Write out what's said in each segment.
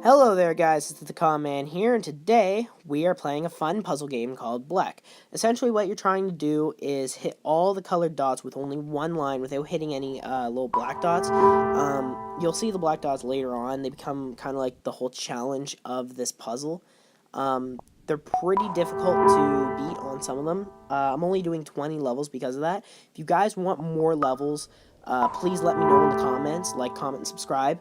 Hello there guys, it's the Con Man here, and today we are playing a fun puzzle game called Blek. Essentially what you're trying to do is hit all the colored dots with only one line without hitting any little black dots. You'll see the black dots later on. They become kind of like the whole challenge of this puzzle. They're pretty difficult to beat on some of them. I'm only doing 20 levels because of that. If you guys want more levels, please let me know in the comments, like, comment, and subscribe.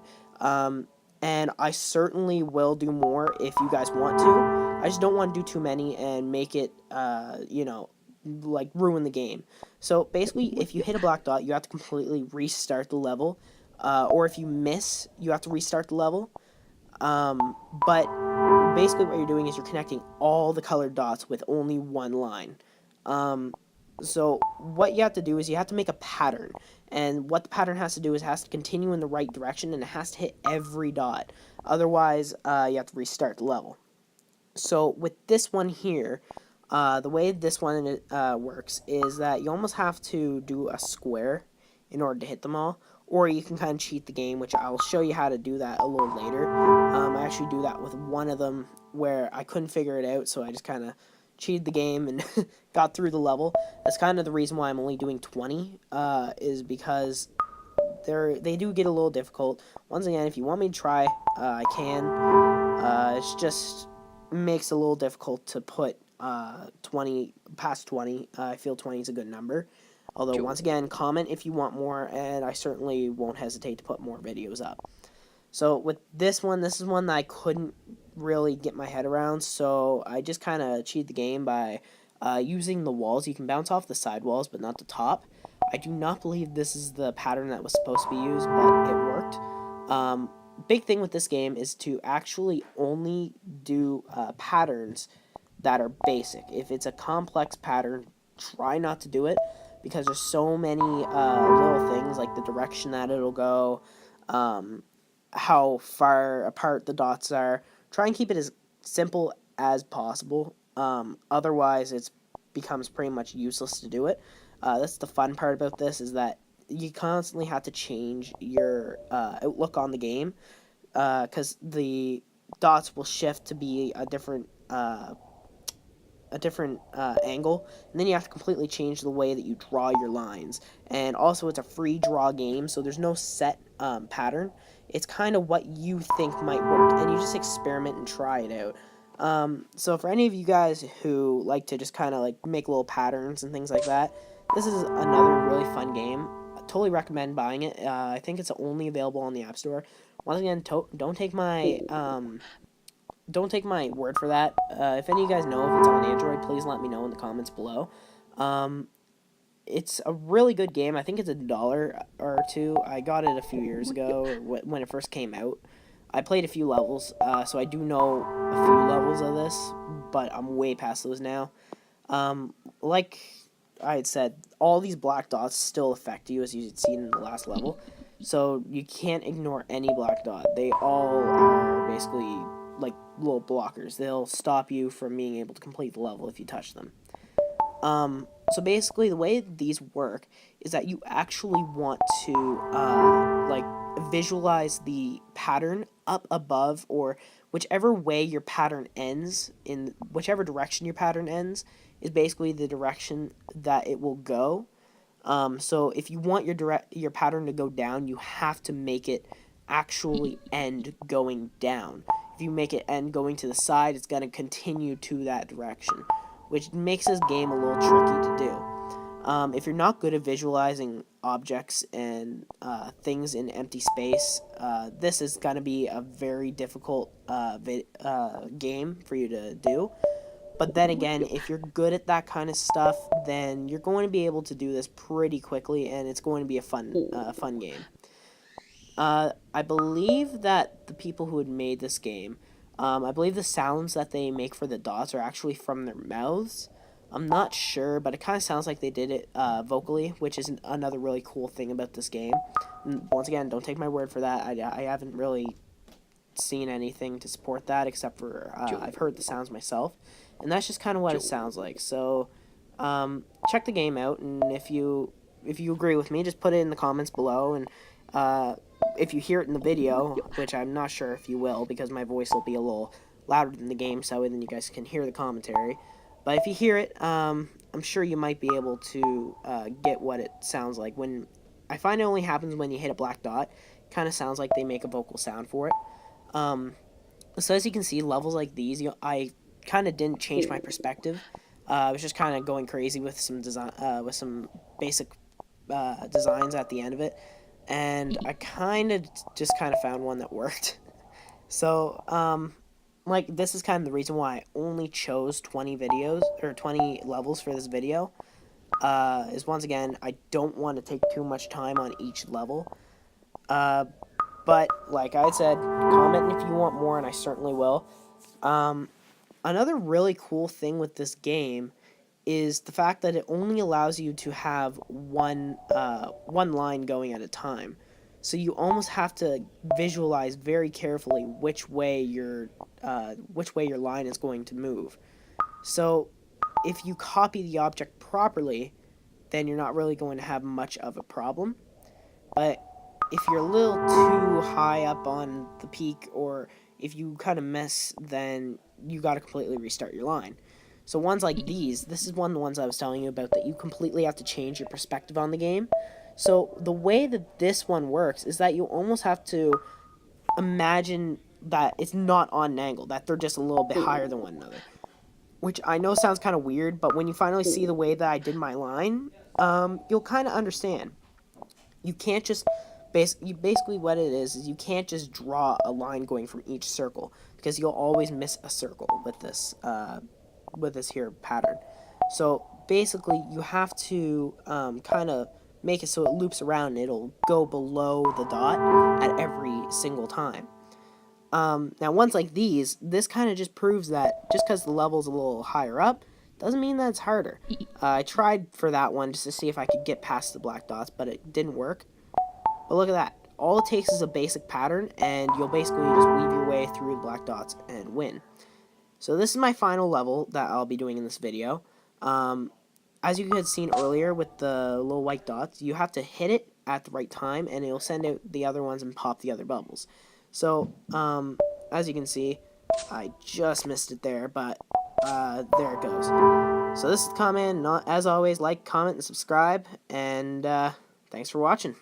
And I certainly will do more if you guys want to. I just don't want to do too many and make it, like ruin the game. So basically, if you hit a black dot, you have to completely restart the level. Or if you miss, you have to restart the level. But basically what you're doing is you're connecting all the colored dots with only one line. So what you have to do is you have to make a pattern, and what the pattern has to do is it has to continue in the right direction, and it has to hit every dot. Otherwise, you have to restart the level. So with this one here, the way this one works is that you almost have to do a square in order to hit them all, or you can kind of cheat the game, which I'll show you how to do that a little later. I actually do that with one of them where I couldn't figure it out, so I just kind of cheated the game and got through the level. That's kind of the reason why I'm only doing 20, is because they do get a little difficult. Once again, if you want me to try, I can. It's just makes it a little difficult to put 20 past 20. I feel 20 is a good number. Although, once again, comment if you want more, and I certainly won't hesitate to put more videos up. So with this is one that I couldn't really get my head around, so I just kind of cheated the game by using the walls. You can bounce off the side walls, but not the top. I do not believe this is the pattern that was supposed to be used, but it worked. Big thing with this game is to actually only do patterns that are basic. If it's a complex pattern, try not to do it, because there's so many little things, like the direction that it'll go, how far apart the dots are. Try and keep it as simple as possible. Otherwise, it becomes pretty much useless to do it. That's the fun part about this, is that you constantly have to change your outlook on the game, because the dots will shift to be a different angle, and then you have to completely change the way that you draw your lines. And also, it's a free draw game, so there's no set pattern. It's kind of what you think might work, and you just experiment and try it out. So for any of you guys who like to just kind of like make little patterns and things like that, this is another really fun game. I totally recommend buying it. I think it's only available on the App Store. Once again, don't take my word for that. If any of you guys know if it's on Android, please let me know in the comments below. It's a really good game. I think it's $1 or $2. I got it a few years ago when it first came out. I played a few levels, so I do know a few levels of this, but I'm way past those now. Like I had said, all these black dots still affect you, as you had seen in the last level. So you can't ignore any black dot. They all are basically like little blockers. They'll stop you from being able to complete the level if you touch them. So basically, the way these work is that you actually want to like visualize the pattern up above, or whichever way your pattern ends, in whichever direction your pattern ends is basically the direction that it will go. So if you want your pattern to go down, you have to make it actually end going down. If you make it end going to the side, it's going to continue to that direction, which makes this game a little tricky to do. If you're not good at visualizing objects and things in empty space, this is going to be a very difficult game for you to do. But then again, if you're good at that kind of stuff, then you're going to be able to do this pretty quickly, and it's going to be a fun game. I believe that the people who had made this game, I believe the sounds that they make for the dots are actually from their mouths. I'm not sure, but it kind of sounds like they did it vocally, which is another really cool thing about this game. And once again, don't take my word for that. I haven't really seen anything to support that, except for I've heard the sounds myself, and that's just kind of what it sounds like. So check the game out, and if you agree with me, just put it in the comments below, and if you hear it in the video, which I'm not sure if you will, because my voice will be a little louder than the game, so then you guys can hear the commentary. But if you hear it, I'm sure you might be able to get what it sounds like. When I find it only happens when you hit a black dot. Kind of sounds like they make a vocal sound for it. So as you can see, levels like these, I kind of didn't change my perspective. I was just kind of going crazy with some design, with some basic designs at the end of it, and I kind of found one that worked. So like this is kind of the reason why I only chose 20 videos or 20 levels for this video. Is once again, I don't want to take too much time on each level. But like I said, comment if you want more, and I certainly will. Another really cool thing with this game is the fact that it only allows you to have one line going at a time. So you almost have to visualize very carefully which way your line is going to move. So if you copy the object properly, then you're not really going to have much of a problem. But if you're a little too high up on the peak, or if you kind of miss, then you got to completely restart your line. So ones like these, this is one of the ones I was telling you about, that you completely have to change your perspective on the game. So the way that this one works is that you almost have to imagine that it's not on an angle, that they're just a little bit higher than one another. Which I know sounds kind of weird, but when you finally see the way that I did my line, you'll kind of understand. You can't just basically what it is you can't just draw a line going from each circle, because you'll always miss a circle with this here pattern. So basically you have to kind of make it so it loops around and it'll go below the dot at every single time. Now ones like these, this kind of just proves that just because the level's a little higher up doesn't mean that it's harder. I tried for that one just to see if I could get past the black dots, but it didn't work. But look at that. All it takes is a basic pattern, and you'll basically just weave your way through the black dots and win. So this is my final level that I'll be doing in this video. As you had seen earlier with the little white dots, you have to hit it at the right time, and it'll send out the other ones and pop the other bubbles. So, as you can see, I just missed it there, but there it goes. So this is the comment. As always, like, comment, and subscribe, and thanks for watching.